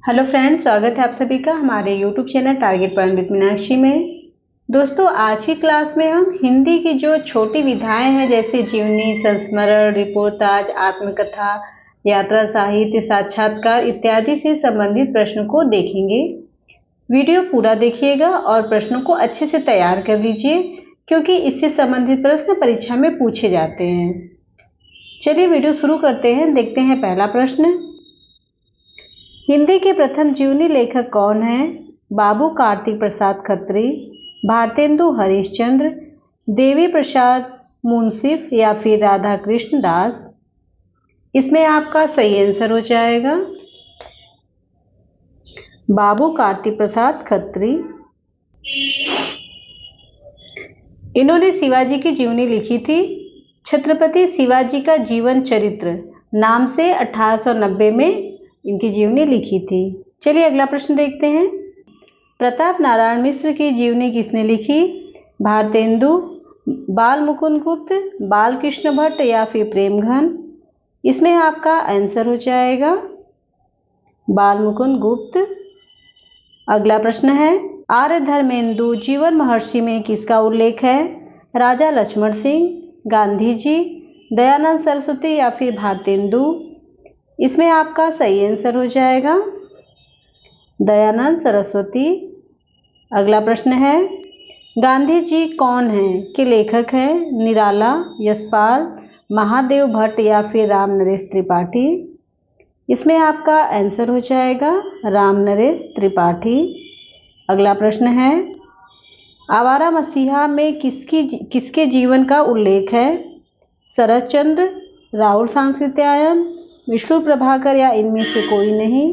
Hello friends, स्वागत है आप सभी का हमारे YouTube channel target point with Meenakshi में। दोस्तों, आज की क्लास में हम हिंदी की जो छोटी विधाएं हैं जैसे जीवनी, संस्मरण, रिपोर्टाज, आत्मकथा, यात्रा, साहित्य, साक्षात्कार इत्यादि से संबंधित प्रश्नों को देखेंगे। वीडियो पूरा देखिएगा और प्रश्नों को अच्छे से तैयार कर लीजिए क्योंकि इससे संबंधित प्रश्न परीक्षा में पूछे जाते हैं। चलिए वीडियो शुरू करते हैं। देखते हैं पहला प्रश्न। हिंदी के प्रथम जीवनी लेखक कौन हैं? बाबू कार्तिक प्रसाद खत्री, भारतेंदु हरिश्चंद्र, देवी प्रसाद मुंसिफ या फिर राधा कृष्ण दास? इसमें आपका सही आंसर हो जाएगा बाबू कार्तिक प्रसाद खत्री। इन्होंने शिवाजी की जीवनी लिखी थी। छत्रपति शिवाजी का जीवन चरित्र नाम से 1890 में इनकी जीवनी लिखी थी। चलिए अगला प्रश्न देखते हैं। प्रताप नारायण मिश्र की जीवनी किसने लिखी? भारतेंदु, बाल मुकुंद गुप्त, बाल कृष्ण भट्ट या फिर प्रेमघन? इसमें आपका आंसर हो जाएगा बाल मुकुंद गुप्त। अगला प्रश्न है। आर्य धर्मेंदु जीवन महर्षि में किसका उल्लेख है? राजा लक्ष्मण सिंह, गांधी जी, दयानंद सरस्वती या फिर भारतेंदु? इसमें आपका सही आंसर हो जाएगा दयानंद सरस्वती। अगला प्रश्न है। गांधी जी कौन हैं के लेखक हैं? निराला, यशपाल, महादेव भट्ट या फिर राम नरेश त्रिपाठी? इसमें आपका आंसर हो जाएगा राम नरेश त्रिपाठी। अगला प्रश्न है। आवारा मसीहा में किसके जीवन का उल्लेख है? शरद चंद्र, राहुल सांकृत्यायन, विष्णु प्रभाकर या इनमें से कोई नहीं?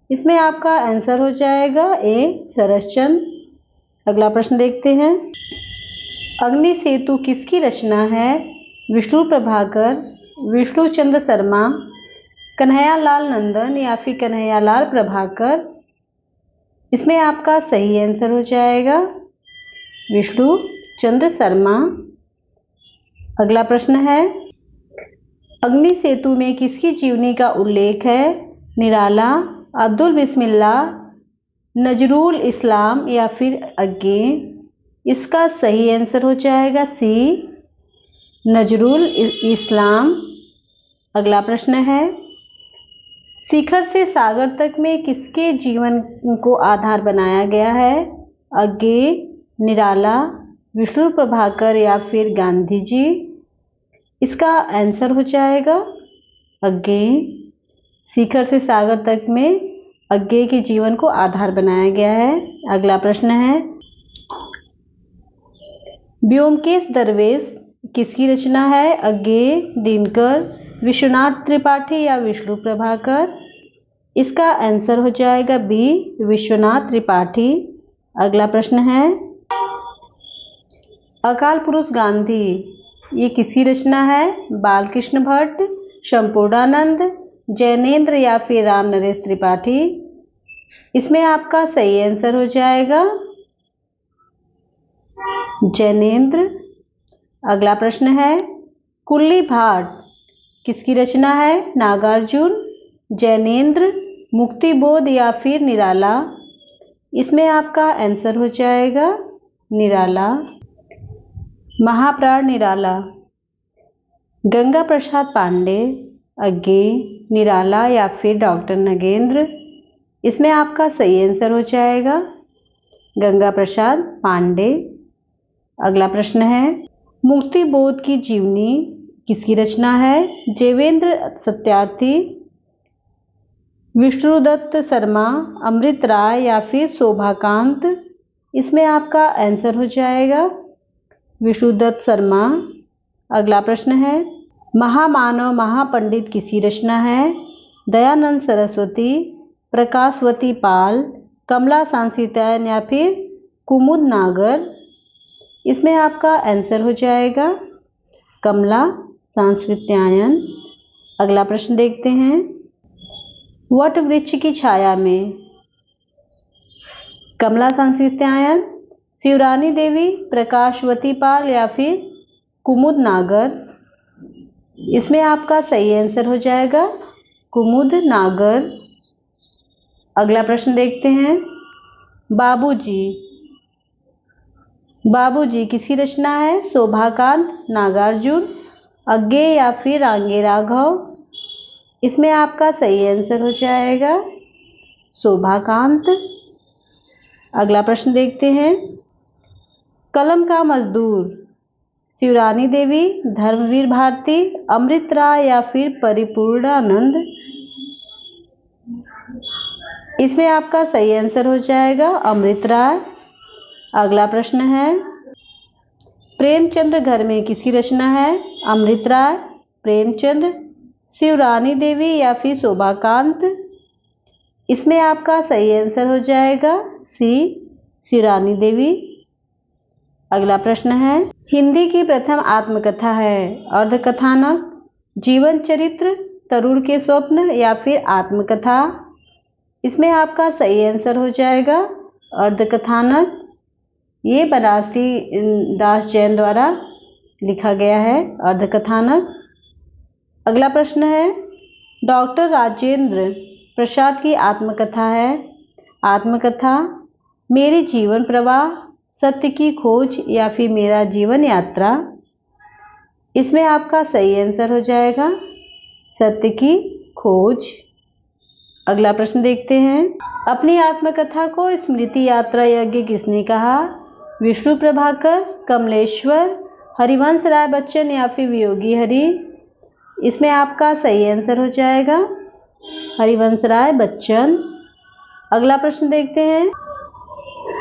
इसमें आपका आंसर हो जाएगा ए शरदचंद्र। अगला प्रश्न देखते हैं। अग्नि सेतु किसकी रचना है? विष्णु प्रभाकर, विष्णु चंद्र शर्मा, कन्हैयालाल नंदन या फिर कन्हैयालाल प्रभाकर? इसमें आपका सही आंसर हो जाएगा विष्णु चंद्र शर्मा। अगला प्रश्न है। अग्नि सेतु में किसकी जीवनी का उल्लेख है? निराला, अब्दुल बिस्मिल्लाह, नजरुल इस्लाम या फिर अज्ञे? इसका सही आंसर हो जाएगा सी नजरुल इस्लाम। अगला प्रश्न है। शिखर से सागर तक में किसके जीवन को आधार बनाया गया है? अज्ञे, निराला, विष्णु प्रभाकर या फिर गांधी जी? इसका आंसर हो जाएगा अज्ञे। शिखर से सागर तक में अज्ञे के जीवन को आधार बनाया गया है। अगला प्रश्न है। व्योमकेश दरवेश किसकी रचना है? अज्ञे, दिनकर, विश्वनाथ त्रिपाठी या विष्णु प्रभाकर? इसका आंसर हो जाएगा बी विश्वनाथ त्रिपाठी। अगला प्रश्न है। अकाल पुरुष गांधी ये किसकी रचना है? बालकृष्ण भट्ट, संपूर्णानंद, जैनेन्द्र या फिर राम नरेश त्रिपाठी? इसमें आपका सही आंसर हो जाएगा जैनेन्द्र। अगला प्रश्न है। कुल्ली भाट किसकी रचना है? नागार्जुन, जैनेन्द्र, मुक्तिबोध या फिर निराला? इसमें आपका आंसर हो जाएगा निराला। महाप्राण निराला। गंगा प्रसाद पांडे, अज्ञे, निराला या फिर डॉक्टर नगेंद्र? इसमें आपका सही आंसर हो जाएगा गंगा प्रसाद पांडे। अगला प्रश्न है। मुक्तिबोध की जीवनी किसकी रचना है? देवेंद्र सत्यार्थी, विष्णुदत्त शर्मा, अमृत राय या फिर शोभाकांत? इसमें आपका आंसर हो जाएगा विष्णुदत्त शर्मा। अगला प्रश्न है। महामानव महापंडित किसकी रचना है? दयानंद सरस्वती, प्रकाशवती पाल, कमला सांस्कृत्यायन या फिर कुमुद नागर? इसमें आपका आंसर हो जाएगा कमला सांस्कृत्यायन। अगला प्रश्न देखते हैं। वट वृक्ष की छाया में कमला सांस्कृत्यायन, शिवरानी देवी, प्रकाशवती पाल या फिर कुमुद नागर? इसमें आपका सही आंसर हो जाएगा कुमुद नागर। अगला प्रश्न देखते हैं। बाबूजी, बाबूजी किसकी रचना है? शोभाकांत, नागार्जुन, अज्ञे या फिर आंगे राघव? इसमें आपका सही आंसर हो जाएगा शोभाकांत। अगला प्रश्न देखते हैं। कलम का मजदूर, शिवरानी देवी, धर्मवीर भारती, अमृत राय या फिर परिपूर्णानंद? इसमें आपका सही आंसर हो जाएगा अमृत राय। अगला प्रश्न है। प्रेमचंद्र घर में किसकी रचना है? अमृत राय, प्रेमचंद्र, शिवरानी देवी या फिर शोभाकांत? इसमें आपका सही आंसर हो जाएगा सी, शिवरानी देवी। अगला प्रश्न है। हिंदी की प्रथम आत्मकथा है अर्धकथानक, जीवन चरित्र, तरुण के स्वप्न या फिर आत्मकथा? इसमें आपका सही आंसर हो जाएगा अर्धकथानक। ये बनारसी दास जैन द्वारा लिखा गया है अर्धकथानक। अगला प्रश्न है। डॉक्टर राजेंद्र प्रसाद की आत्मकथा है। आत्मकथा मेरी जीवन प्रवाह, सत्य की खोज या फिर मेरा जीवन यात्रा? इसमें आपका सही आंसर हो जाएगा सत्य की खोज। अगला प्रश्न देखते हैं। अपनी आत्मकथा को स्मृति यात्रा यज्ञ किसने कहा? विष्णु प्रभाकर, कमलेश्वर, हरिवंश राय बच्चन या फिर वियोगी हरि? इसमें आपका सही आंसर हो जाएगा हरिवंश राय बच्चन। अगला प्रश्न देखते हैं।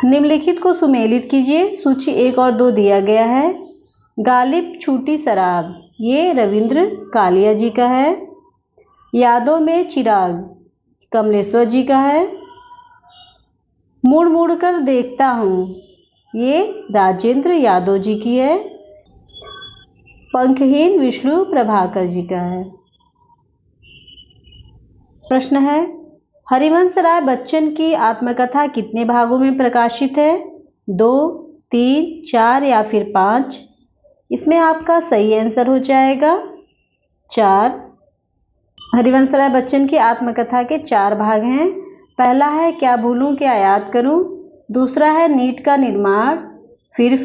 निम्नलिखित को सुमेलित कीजिए। सूची 1 और 2 दिया गया है। गालिब छूटी शराब, ये रविंद्र कालिया जी का है। यादों में चिराग, कमलेश्वर जी का है। मुड़ मुड़ कर देखता हूँ, ये राजेंद्र यादव जी की है। पंखहीन विष्णु प्रभाकर जी का है। प्रश्न है। हरिवंश राय बच्चन की आत्मकथा कितने भागों में प्रकाशित है? 2, 3, 4 या फिर 5? इसमें आपका सही आंसर हो जाएगा 4। हरिवंश राय बच्चन की आत्मकथा के 4 भाग हैं। पहला है क्या भूलूं क्या याद करूं, दूसरा है नीट का निर्माण, फिर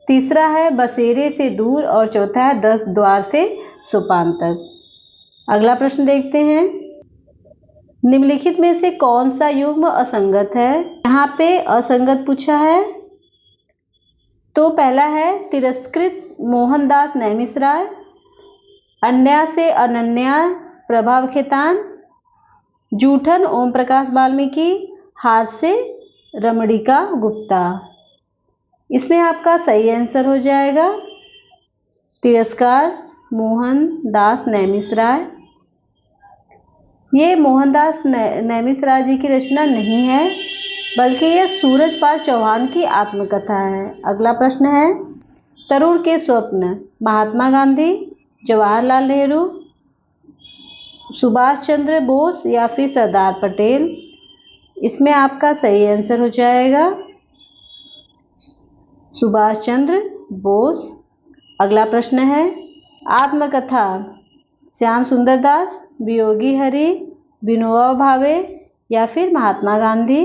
तीसरा है बसेरे से दूर और चौथा है 10 द्वार से सोपान तक। अगला प्रश्न देखते हैं। निम्नलिखित में से कौन सा युग्म असंगत है? यहाँ पे असंगत पूछा है। तो पहला है तिरस्कृत मोहनदास नैमिषराय, अन्या से अनन्या प्रभाव खेतान, जूठन ओम प्रकाश वाल्मीकि, हाथ से रमणिका गुप्ता। इसमें आपका सही आंसर हो जाएगा तिरस्कार मोहनदास नैमिषराय। ये मोहनदास नैमिषराय जी की रचना नहीं है, बल्कि यह सूरजपाल चौहान की आत्मकथा है। अगला प्रश्न है। तरुण के स्वप्न, महात्मा गांधी, जवाहरलाल नेहरू, सुभाष चंद्र बोस या फिर सरदार पटेल? इसमें आपका सही आंसर हो जाएगा सुभाष चंद्र बोस। अगला प्रश्न है। आत्मकथा श्याम सुंदर दास, वियोगी हरि, विनोबा भावे या फिर महात्मा गांधी?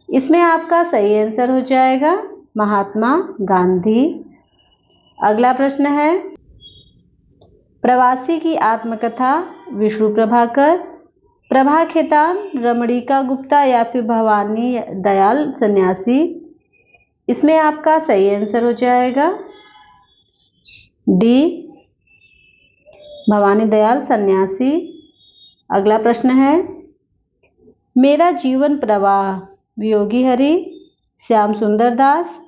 इसमें आपका सही आंसर हो जाएगा महात्मा गांधी। अगला प्रश्न है। प्रवासी की आत्मकथा विष्णु प्रभाकर, प्रभा खेतान, रमणिका गुप्ता या फिर भवानी दयाल सन्यासी? इसमें आपका सही आंसर हो जाएगा डी, भवानी दयाल सन्यासी। अगला प्रश्न है। मेरा जीवन प्रवाह, वियोगी हरि, श्याम सुंदर दास,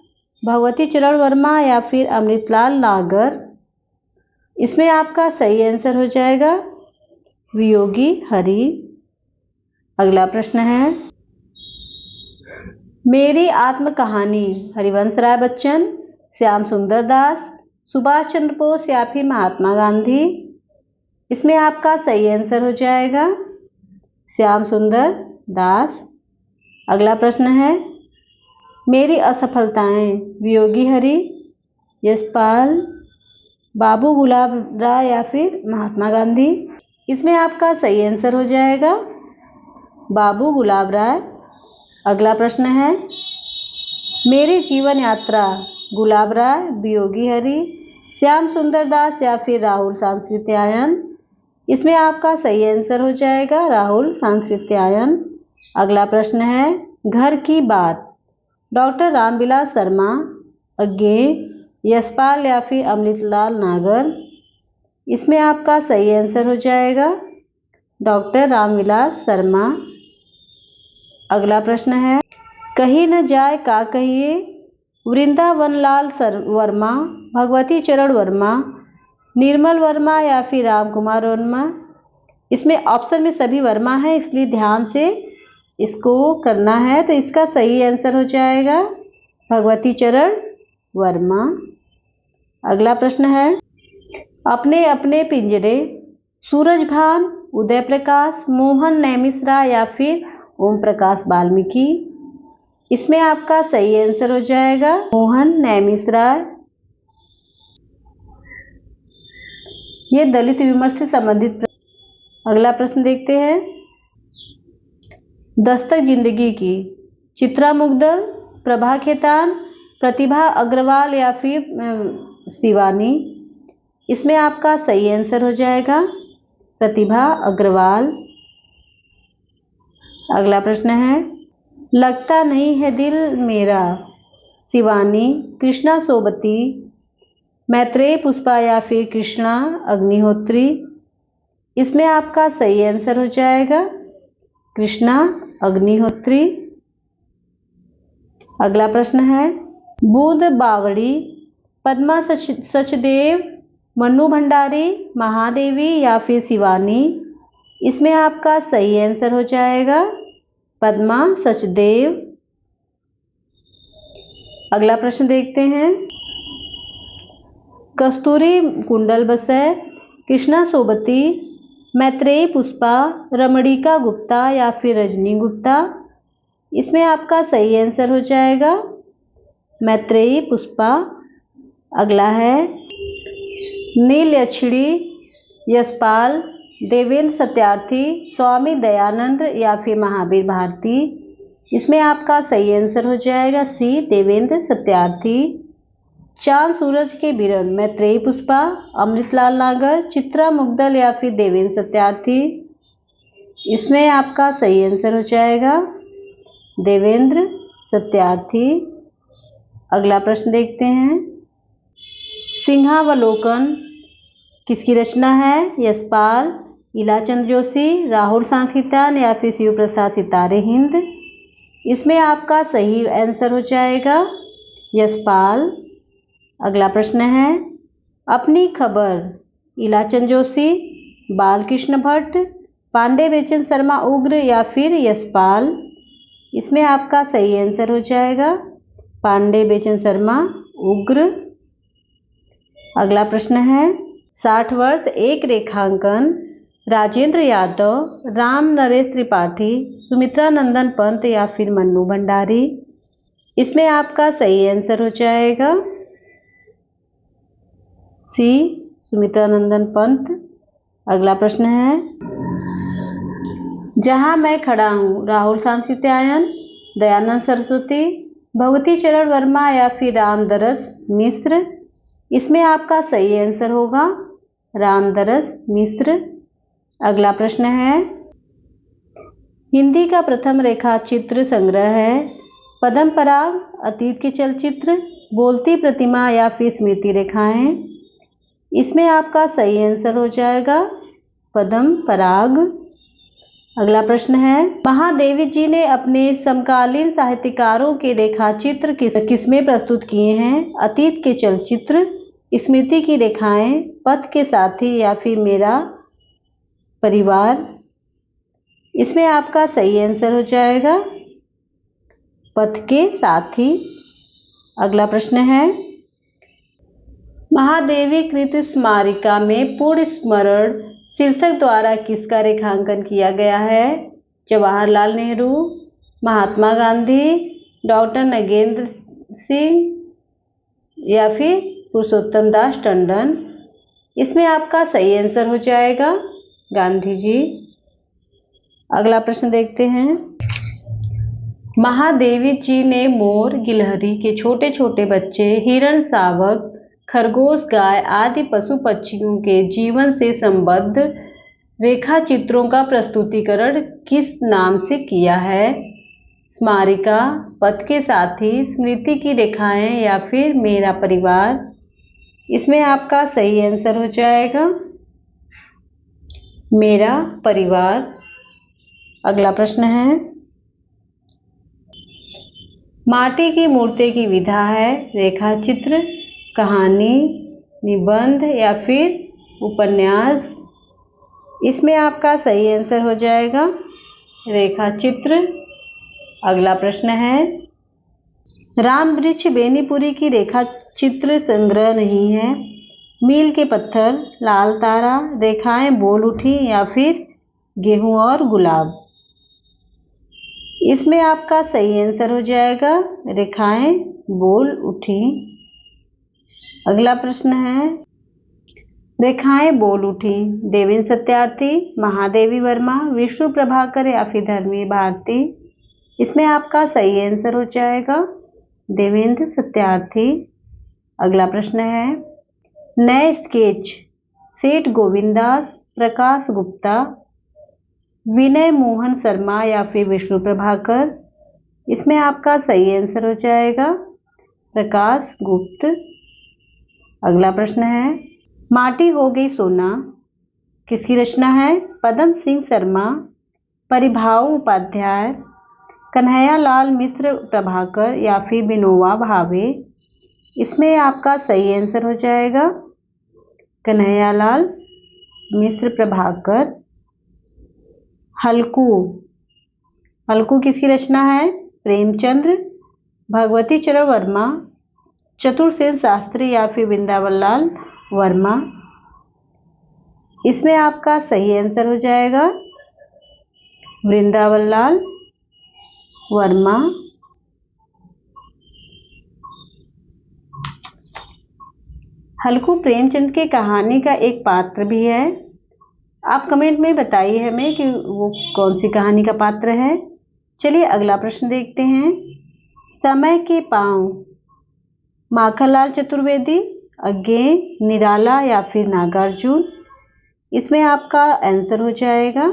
भगवती चरण वर्मा या फिर अमृतलाल नागर? इसमें आपका सही आंसर हो जाएगा वियोगी हरि। अगला प्रश्न है। मेरी आत्मकहानी, हरिवंश राय बच्चन, श्याम सुंदर दास, सुभाष चंद्र बोस या फिर महात्मा गांधी? इसमें आपका सही आंसर हो जाएगा श्याम सुंदर दास। अगला प्रश्न है। मेरी असफलताएं, वियोगी हरि, यशपाल, बाबू गुलाब राय या फिर महात्मा गांधी? इसमें आपका सही आंसर हो जाएगा बाबू गुलाब राय। अगला प्रश्न है, मेरी जीवन यात्रा गुलाब राय, वियोगी हरि, श्याम सुंदर दास या फिर राहुल सांकृत्यायन। इसमें आपका सही आंसर हो जाएगा राहुल सांकृत्यायन। अगला प्रश्न है, घर की बात डॉक्टर रामविलास शर्मा, अज्ञेय, यशपाल या फिर अमृतलाल नागर। इसमें आपका सही आंसर हो जाएगा डॉक्टर रामविलास शर्मा। अगला प्रश्न है, कहीं न जाए का कहिए वृंदावन लाल वर्मा, भगवती चरण वर्मा, निर्मल वर्मा या फिर राम कुमार वर्मा। इसमें ऑप्शन में सभी वर्मा है, इसलिए ध्यान से इसको करना है। तो इसका सही आंसर हो जाएगा भगवती चरण वर्मा। अगला प्रश्न है, अपने अपने पिंजरे सूरजभान, उदय प्रकाश, मोहन नैमिषरा या फिर ओम प्रकाश वाल्मीकि। इसमें आपका सही आंसर हो जाएगा मोहन नैमिषरा। ये दलित विमर्श से संबंधित। अगला प्रश्न देखते हैं, दस्तक जिंदगी की चित्रा मुग्धल, प्रभा खेतान, प्रतिभा अग्रवाल या फिर शिवानी। इसमें आपका सही आंसर हो जाएगा प्रतिभा अग्रवाल। अगला प्रश्न है, लगता नहीं है दिल मेरा, शिवानी, कृष्णा सोबती, मैत्रेय पुष्पा या फिर कृष्णा अग्निहोत्री। इसमें आपका सही आंसर हो जाएगा कृष्णा अग्निहोत्री। अगला प्रश्न है, बूंद बावड़ी, पद्मा सचदेव, मन्नू भंडारी, महादेवी या फिर शिवानी। इसमें आपका सही आंसर हो जाएगा पद्मा सचदेव। अगला प्रश्न देखते हैं, कस्तूरी कुंडल बसै, कृष्णा सोबती, मैत्रेयी पुष्पा, रमणिका गुप्ता या फिर रजनी गुप्ता। इसमें आपका सही आंसर हो जाएगा मैत्रेयी पुष्पा। अगला है, नीलयक्षिणी, यशपाल, देवेंद्र सत्यार्थी, स्वामी दयानंद या फिर महावीर भारती। इसमें आपका सही आंसर हो जाएगा सी देवेंद्र सत्यार्थी। चांद सूरज के बिरन, मैत्रेयी पुष्पा, अमृतलाल नागर, चित्रा मुग्धल या फिर देवेंद्र सत्यार्थी। इसमें आपका सही आंसर हो जाएगा देवेंद्र सत्यार्थी। अगला प्रश्न देखते हैं, सिंहावलोकन किसकी रचना है? यशपाल, इलाचंद जोशी, राहुल सांस्कृत्यायन या फिर शिव प्रसाद सितारे हिंद। इसमें आपका सही आंसर हो जाएगा यशपाल। अगला प्रश्न है, अपनी खबर, इलाचंद जोशी, बालकृष्ण भट्ट, पांडे बेचन शर्मा उग्र या फिर यशपाल। इसमें आपका सही आंसर हो जाएगा पांडे बेचन शर्मा उग्र। अगला प्रश्न है, 60 वर्ष एक रेखांकन, राजेंद्र यादव, राम नरेश त्रिपाठी, सुमित्रा नंदन पंत या फिर मन्नू भंडारी। इसमें आपका सही आंसर हो जाएगा सी सुमित्रा नंदन पंत। अगला प्रश्न है, जहां मैं खड़ा हूं, राहुल सांस्कृत्यायन, दयानंद सरस्वती, भगवती चरण वर्मा या फिर रामदरस मिश्र। इसमें आपका सही आंसर होगा रामदरस मिश्र। अगला प्रश्न है, हिंदी का प्रथम रेखा चित्र संग्रह है पद्म पराग, अतीत के चलचित्र, बोलती प्रतिमा या फिर स्मृति रेखाएं। इसमें आपका सही आंसर हो जाएगा पद्म पराग। अगला प्रश्न है, महादेवी जी ने अपने समकालीन साहित्यकारों के रेखाचित्र किसमें प्रस्तुत किए हैं? अतीत के चलचित्र, स्मृति की रेखाएं, पथ के साथी या फिर मेरा परिवार। इसमें आपका सही आंसर हो जाएगा पथ के साथी। अगला प्रश्न है, महादेवी कृत स्मारिका में पूर्ण स्मरण शीर्षक द्वारा किसका रेखांकन किया गया है? जवाहरलाल नेहरू, महात्मा गांधी, डॉक्टर नगेंद्र सिंह या फिर पुरुषोत्तम दास टंडन। इसमें आपका सही आंसर हो जाएगा गांधी जी। अगला प्रश्न देखते हैं। महादेवी जी ने मोर, गिलहरी के छोटे छोटे बच्चे, हिरण, शावक, खरगोश, गाय आदि पशु पक्षियों के जीवन से संबद्ध रेखा चित्रों का प्रस्तुतिकरण किस नाम से किया है? स्मारिका, पथ के साथी, स्मृति की रेखाएं या फिर मेरा परिवार? इसमें आपका सही आंसर हो जाएगा मेरा परिवार। अगला प्रश्न है। माटी की मूर्ति की विधा है रेखा चित्र, कहानी, निबंध या फिर उपन्यास? इसमें आपका सही आंसर हो जाएगा रेखा चित्र। अगला प्रश्न है। राम वृक्ष बेनीपुरी की रेखा चित्र संग्रह नहीं है। मील के पत्थर, लाल तारा, रेखाएं बोल उठी या फिर गेहूं और गुलाब? इसमें आपका सही आंसर हो जाएगा रेखाएं बोल उठी। अगला प्रश्न है। रेखाएं बोल उठी देवेंद्र सत्यार्थी, महादेवी वर्मा, विष्णु प्रभाकर या फिर धर्मवीर भारती? इसमें आपका सही आंसर हो जाएगा देवेंद्र सत्यार्थी। अगला प्रश्न है। नए स्केच सेठ गोविंदास, प्रकाश गुप्ता, विनय मोहन शर्मा या फिर विष्णु प्रभाकर? इसमें आपका सही आंसर हो जाएगा प्रकाश गुप्त। अगला प्रश्न है। माटी हो गई सोना किसकी रचना है? पदम सिंह शर्मा, परिभाऊ उपाध्याय, कन्हैया लाल मिश्र प्रभाकर या फिर विनोबा भावे? इसमें आपका सही आंसर हो जाएगा कन्हैया लाल मिश्र प्रभाकर। हल्कू, हल्कू किसकी रचना है? प्रेमचंद्र, भगवती चरण वर्मा, चतुरसेन शास्त्री या फिर वृंदावन लाल वर्मा? इसमें आपका सही आंसर हो जाएगा वृंदावन लाल वर्मा। हल्कू प्रेमचंद की कहानी का एक पात्र भी है। आप कमेंट में बताइए हमें कि वो कौन सी कहानी का पात्र है। चलिए अगला प्रश्न देखते हैं। समय के पांव माखनलाल चतुर्वेदी, अज्ञेय, निराला या फिर नागार्जुन? इसमें आपका आंसर हो जाएगा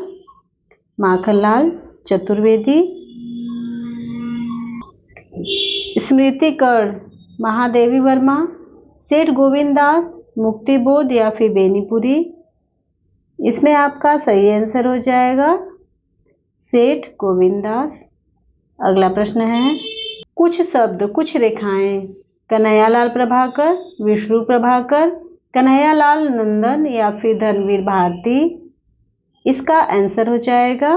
माखनलाल चतुर्वेदी। स्मृति कर्ण महादेवी वर्मा, सेठ गोविंदास, मुक्तिबोध या फिर बेनीपुरी? इसमें आपका सही आंसर हो जाएगा सेठ गोविंदास। अगला प्रश्न है। कुछ शब्द कुछ रेखाएं कन्हैयालाल प्रभाकर, विष्णु प्रभाकर, कन्हैयालाल नंदन या फिर धर्मवीर भारती? इसका आंसर हो जाएगा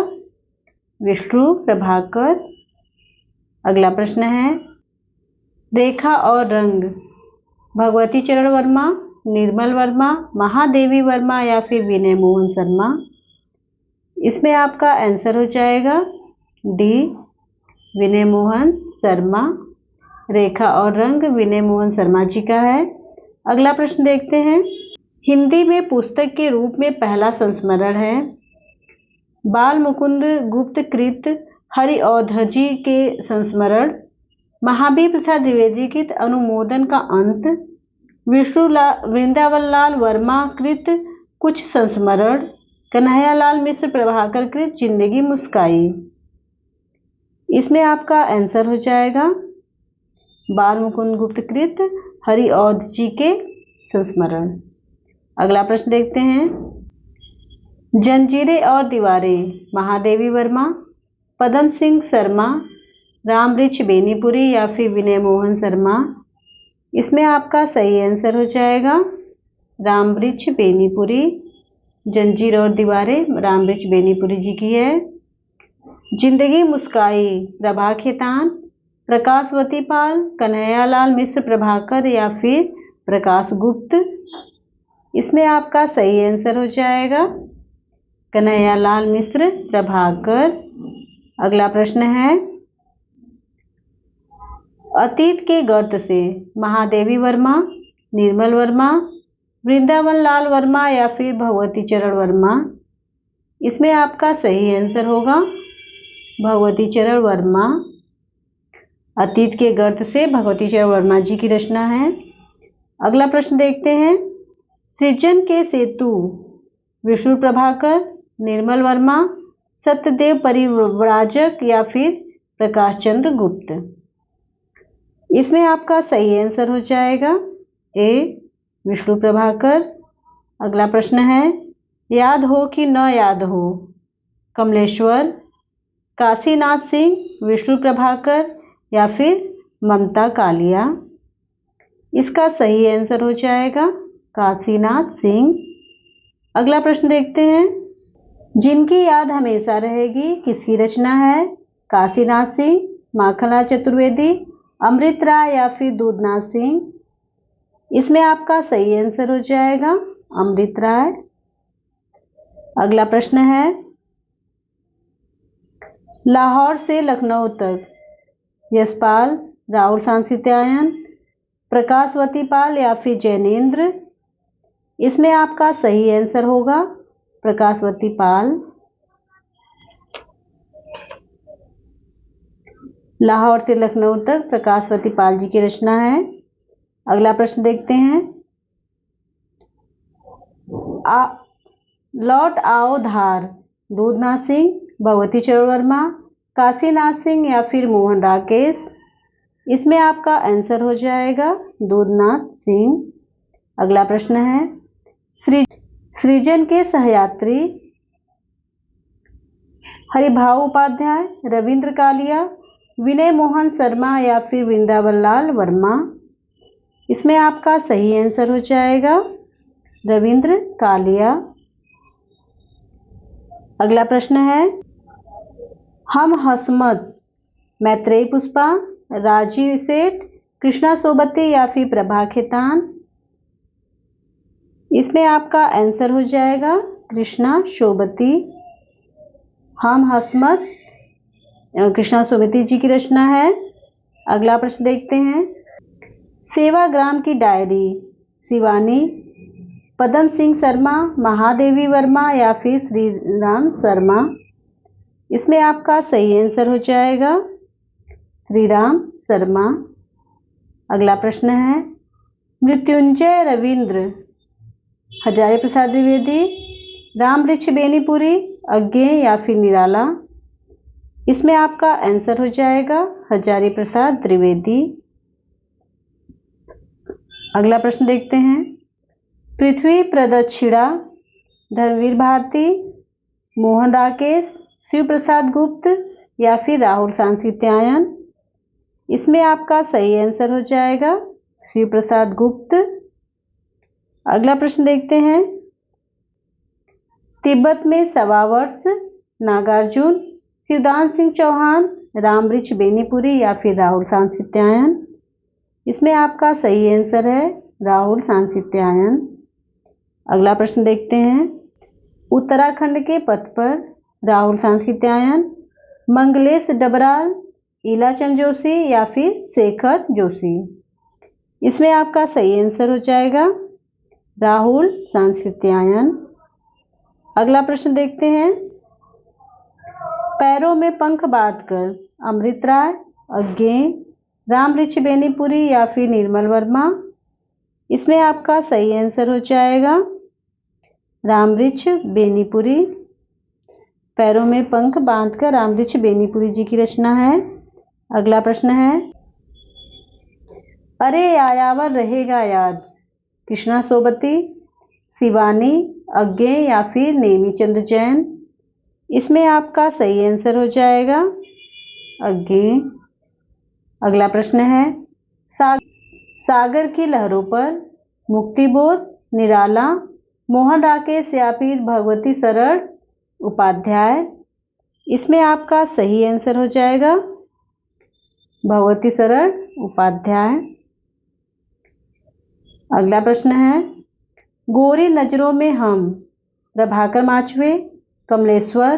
विष्णु प्रभाकर। अगला प्रश्न है। रेखा और रंग भगवती चरण वर्मा, निर्मल वर्मा, महादेवी वर्मा या फिर विनय मोहन शर्मा? इसमें आपका आंसर हो जाएगा डी विनय मोहन शर्मा। रेखा और रंग विनय मोहन शर्मा जी का है। अगला प्रश्न देखते हैं। हिंदी में पुस्तक के रूप में पहला संस्मरण है बाल मुकुंद गुप्त कृत हरिऔधजी के संस्मरण, महावीर प्रसाद द्विवेदी कृत अनुमोदन का अंत, वृंदावन लाल वर्मा कृत कुछ संस्मरण, कन्हैयालाल मिश्र प्रभाकर कृत जिंदगी मुस्काई? इसमें आपका आंसर हो जाएगा बाल मुकुंद गुप्त कृत हरिऔध जी के संस्मरण। अगला प्रश्न देखते हैं। जंजीरें और दीवारें महादेवी वर्मा, पदम सिंह शर्मा, राम वृक्ष बेनीपुरी या फिर विनय मोहन शर्मा? इसमें आपका सही आंसर हो जाएगा राम वृक्ष बेनीपुरी। जंजीर और दीवारें राम वृक्ष बेनीपुरी जी की है। जिंदगी मुस्काई प्रभा खेतान, प्रकाशवती पाल, कन्हैयालाल मिश्र प्रभाकर या फिर प्रकाश गुप्त? इसमें आपका सही आंसर हो जाएगा कन्हैयालाल मिश्र प्रभाकर। अगला प्रश्न है। अतीत के गर्त से महादेवी वर्मा, निर्मल वर्मा, वृंदावन लाल वर्मा या फिर भगवती चरण वर्मा? इसमें आपका सही आंसर होगा भगवती चरण वर्मा। अतीत के गर्त से भगवती चरण वर्मा जी की रचना है। अगला प्रश्न देखते हैं। सृजन के सेतु विष्णु प्रभाकर, निर्मल वर्मा, सत्यदेव परिव्राजक या फिर प्रकाश चंद्र गुप्त। इसमें आपका सही आंसर हो जाएगा ए विष्णु प्रभाकर। अगला प्रश्न है। याद हो कि न याद हो, कमलेश्वर, काशीनाथ सिंह, विष्णु प्रभाकर या फिर ममता कालिया। इसका सही आंसर हो जाएगा काशीनाथ सिंह। अगला प्रश्न देखते हैं। जिनकी याद हमेशा रहेगी किसकी रचना है? काशीनाथ सिंह, माखनलाल चतुर्वेदी, अमृत राय या फिर दूधनाथ सिंह। इसमें आपका सही आंसर हो जाएगा अमृत राय। अगला प्रश्न है। लाहौर से लखनऊ तक यशपाल, राहुल सांस्कृत्यायन, प्रकाशवती पाल या फिर जैनेन्द्र। इसमें आपका सही आंसर होगा प्रकाशवती पाल। लाहौर से लखनऊ तक प्रकाशवती पाल जी की रचना है। अगला प्रश्न देखते हैं। लौट आओ धार, दूधनाथ सिंह, भगवती चरण वर्मा, काशीनाथ सिंह या फिर मोहन राकेश। इसमें आपका आंसर हो जाएगा दूधनाथ सिंह। अगला प्रश्न है। सृजन के सहयात्री हरिभाऊ उपाध्याय, रविंद्र कालिया, विनय मोहन शर्मा या फिर वृंदावन लाल वर्मा। इसमें आपका सही आंसर हो जाएगा रविंद्र कालिया। अगला प्रश्न है। हम हसमत मैत्रेयी पुष्पा, राजीव सेठ, कृष्णा सोबती या फिर प्रभा खेतान। इसमें आपका आंसर हो जाएगा कृष्णा सोबती। हम हसमत कृष्णा सोबती जी की रचना है। अगला प्रश्न देखते हैं। सेवाग्राम की डायरी शिवानी, पदम सिंह शर्मा, महादेवी वर्मा या फिर श्री राम शर्मा। इसमें आपका सही आंसर हो जाएगा श्री राम शर्मा। अगला प्रश्न है। मृत्युंजय रविंद्र हजारी प्रसाद द्विवेदी, राम वृक्ष बेनीपुरी, अज्ञेय या फिर निराला। इसमें आपका आंसर हो जाएगा हजारी प्रसाद द्विवेदी। अगला प्रश्न देखते हैं। पृथ्वी प्रदक्षिणा धर्मवीर भारती, मोहन राकेश, शिव प्रसाद गुप्त या फिर राहुल सांस्कृत्यायन। इसमें आपका सही आंसर हो जाएगा शिव प्रसाद गुप्त। अगला प्रश्न देखते हैं। तिब्बत में 1.25 वर्ष नागार्जुन, शिवदान सिंह चौहान, राम वृक्ष बेनीपुरी या फिर राहुल सांस्कृत्यायन। इसमें आपका सही आंसर है राहुल सांस्कृत्यायन। अगला प्रश्न देखते हैं। उत्तराखंड के पथ पर राहुल सांस्कृत्यायन, मंगलेश डबराल, इलाचंद जोशी या फिर शेखर जोशी। इसमें आपका सही आंसर हो जाएगा राहुल सांस्कृत्यायन। अगला प्रश्न देखते हैं। पैरों में पंख बांधकर अमृत राय, अज्ञेय, राम वृक्ष बेनीपुरी या फिर निर्मल वर्मा। इसमें आपका सही आंसर हो जाएगा राम वृक्ष बेनीपुरी। पैरों में पंख बांधकर राम वृक्ष बेनीपुरी जी की रचना है। अगला प्रश्न है। अरे यायावर रहेगा याद, कृष्णा सोबती, शिवानी, अज्ञेय या फिर नेमीचंद जैन। इसमें आपका सही आंसर हो जाएगा अज्ञेय। अगला प्रश्न है। सागर की लहरों पर मुक्तिबोध, निराला, मोहन राकेश या फिर भगवती शरण उपाध्याय। इसमें आपका सही आंसर हो जाएगा भगवती शरण उपाध्याय। अगला प्रश्न है। गोरी नजरों में हम प्रभाकर माचवे, कमलेश्वर,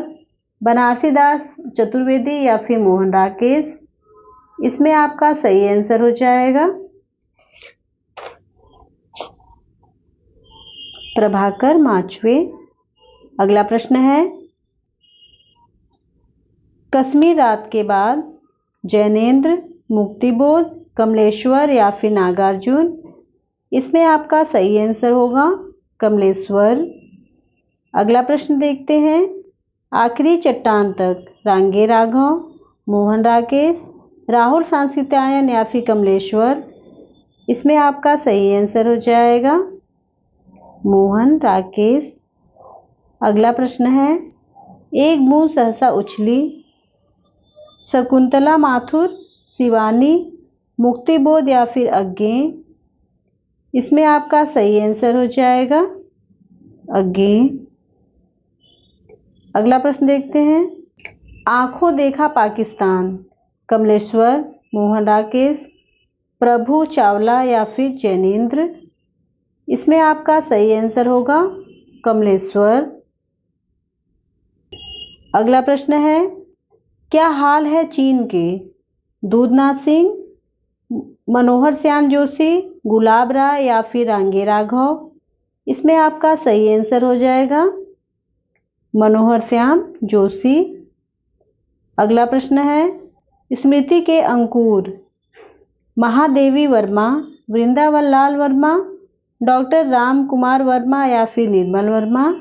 बनारसी दास चतुर्वेदी या फिर मोहन राकेश। इसमें आपका सही आंसर हो जाएगा प्रभाकर माचवे। अगला प्रश्न है। कश्मीर रात के बाद, जैनेन्द्र, मुक्तिबोध, कमलेश्वर या फिर नागार्जुन। इसमें आपका सही आंसर होगा कमलेश्वर। अगला प्रश्न देखते हैं। आखिरी चट्टान तक, रांगे राघव, मोहन राकेश, राहुल सांस्कृत्यायन या फिर कमलेश्वर। इसमें आपका सही आंसर हो जाएगा मोहन राकेश। अगला प्रश्न है। एक बूंद सहसा उछली, शकुंतला माथुर, शिवानी, मुक्तिबोध या फिर अज्ञे। इसमें आपका सही आंसर हो जाएगा अज्ञे। अगला प्रश्न देखते हैं। आंखों देखा पाकिस्तान, कमलेश्वर, मोहन राकेश, प्रभु चावला या फिर जैनेन्द्र। इसमें आपका सही आंसर होगा कमलेश्वर। अगला प्रश्न है। क्या हाल है चीन के, दूधनाथ सिंह, मनोहर श्याम जोशी, गुलाब राय या फिर रांगे राघव। इसमें आपका सही आंसर हो जाएगा मनोहर श्याम जोशी। अगला प्रश्न है। स्मृति के अंकुर, महादेवी वर्मा, वृंदावन लाल वर्मा, डॉक्टर राम कुमार वर्मा या फिर निर्मल वर्मा।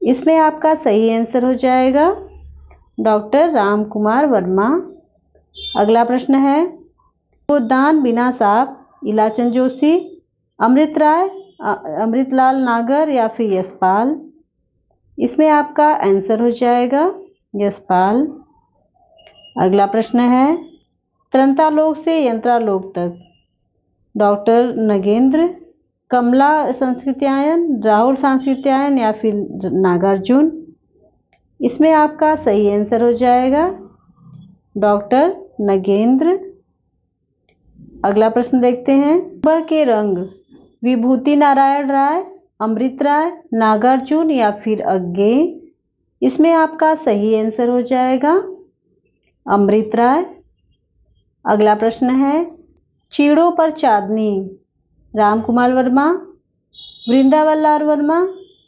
इसमें आपका सही आंसर हो जाएगा डॉक्टर राम कुमार वर्मा। अगला प्रश्न है। गोदान बिना साफ, इलाचंद जोशी, अमृत राय, अमृतलाल नागर या फिर यशपाल। इसमें आपका आंसर हो जाएगा यशपाल। अगला प्रश्न है। त्रंतालोक से यंत्रालोक तक, डॉक्टर नगेंद्र, कमला सांस्कृत्यायन, राहुल सांस्कृत्यायन या फिर नागार्जुन। इसमें आपका सही आंसर हो जाएगा डॉक्टर नगेंद्र। अगला प्रश्न देखते हैं। सुबह के रंग, विभूति नारायण राय, अमृत राय, नागार्जुन या फिर अज्ञे। इसमें आपका सही आंसर हो जाएगा अमृत राय। अगला प्रश्न है। चीड़ों पर चांदनी, राम कुमार वर्मा, वृंदावन लाल वर्मा,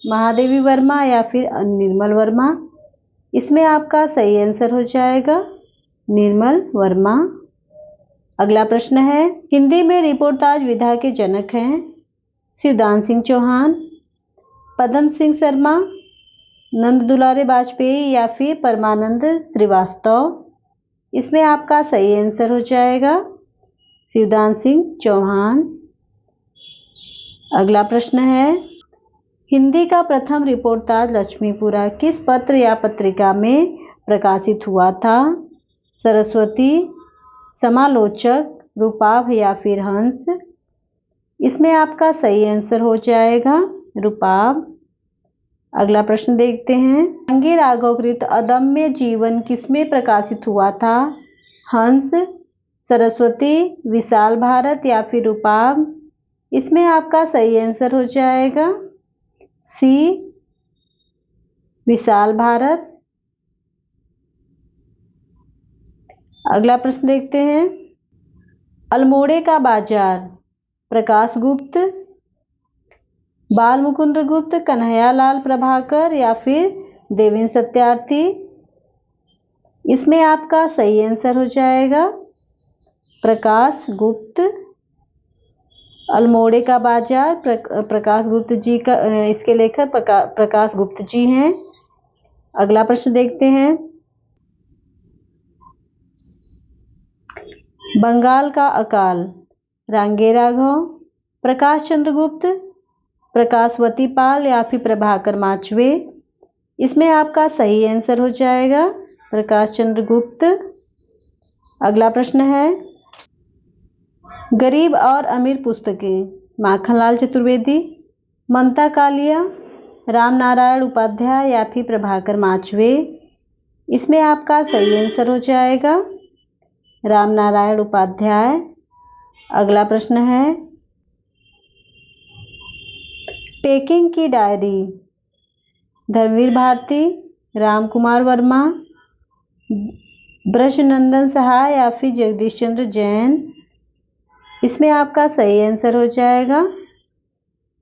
महादेवी वर्मा या फिर निर्मल वर्मा। इसमें आपका सही आंसर हो जाएगा निर्मल वर्मा। अगला प्रश्न है। हिंदी में रिपोर्टाज विधा के जनक हैं शिवदान सिंह चौहान, पदम सिंह शर्मा, नंद दुलारे वाजपेयी या फिर परमानंद श्रीवास्तव। इसमें आपका सही आंसर हो जाएगा शिवदान सिंह चौहान। अगला प्रश्न है। हिंदी का प्रथम रिपोर्टाज लक्ष्मीपुरा किस पत्र या पत्रिका में प्रकाशित हुआ था? सरस्वती, समालोचक, रूपाभ या फिर हंस। इसमें आपका सही आंसर हो जाएगा रूपाभ। अगला प्रश्न देखते हैं। रांगे राघव कृत अदम्य जीवन किसमें प्रकाशित हुआ था? हंस, सरस्वती, विशाल भारत या फिर रूपाभ। इसमें आपका सही आंसर हो जाएगा सी, विशाल भारत। अगला प्रश्न देखते हैं। अल्मोड़े का बाजार, प्रकाश गुप्त, बाल मुकुंद गुप्त, कन्हैयालाल प्रभाकर या फिर देवेंद्र सत्यार्थी। इसमें आपका सही आंसर हो जाएगा प्रकाश गुप्त। अल्मोड़े का बाजार प्रकाश गुप्त जी का, इसके लेखक प्रकाश गुप्त जी हैं। अगला प्रश्न देखते हैं। बंगाल का अकाल, रांगे राघव, प्रकाश चंद्र गुप्त, प्रकाशवती पाल या फिर प्रभाकर माचवे। इसमें आपका सही आंसर हो जाएगा प्रकाश चंद्र गुप्त। अगला प्रश्न है। गरीब और अमीर पुस्तकें, माखनलाल चतुर्वेदी, ममता कालिया, राम नारायण उपाध्याय या फिर प्रभाकर माचवे। इसमें आपका सही आंसर हो जाएगा राम नारायण उपाध्याय। अगला प्रश्न है। पेकिंग की डायरी, धर्मवीर भारती, राम कुमार वर्मा, ब्रजनंदन सहाय या फिर जगदीश चंद्र जैन। इसमें आपका सही आंसर हो जाएगा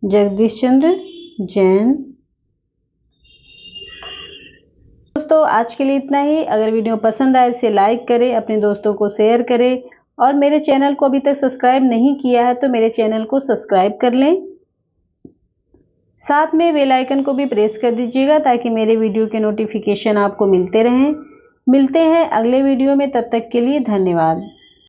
जगदीश चंद्र जैन। दोस्तों आज के लिए इतना ही। अगर वीडियो पसंद आए इसे लाइक करें, अपने दोस्तों को शेयर करें और मेरे चैनल को अभी तक सब्सक्राइब नहीं किया है तो मेरे चैनल को सब्सक्राइब कर लें। साथ में बेल आइकन को भी प्रेस कर दीजिएगा ताकि मेरे वीडियो के नोटिफिकेशन आपको मिलते रहें। मिलते हैं अगले वीडियो में, तब तक के लिए धन्यवाद।